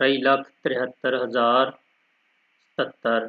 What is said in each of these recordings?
3,73,077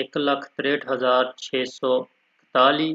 1,63,641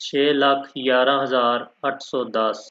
6,11,810۔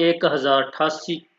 1,088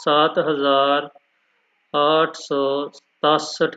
7,867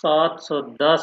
710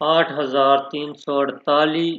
8,348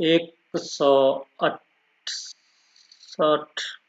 168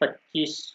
25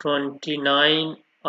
29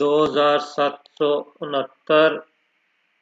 2,769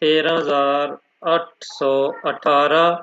13,818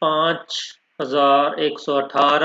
5,118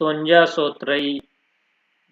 57,103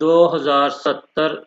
2,070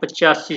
85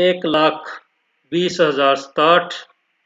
1,20,067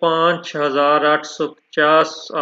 5,850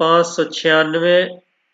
596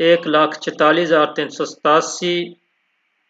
1,44,387،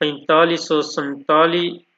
4,547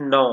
9۔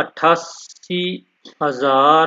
88,000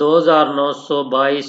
2,922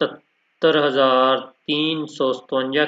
77,357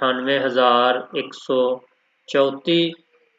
98,134،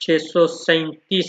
637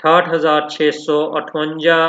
68,658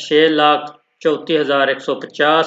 6,34,150،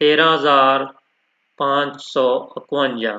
13,551۔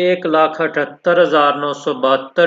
1,78,972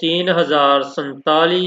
3,047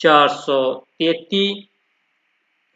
433۔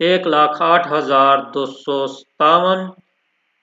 1,08,257،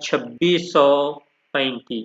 2,635۔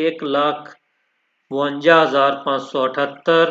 1,52,578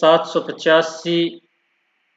785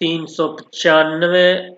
395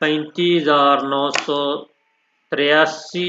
35,983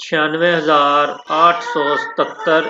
96,877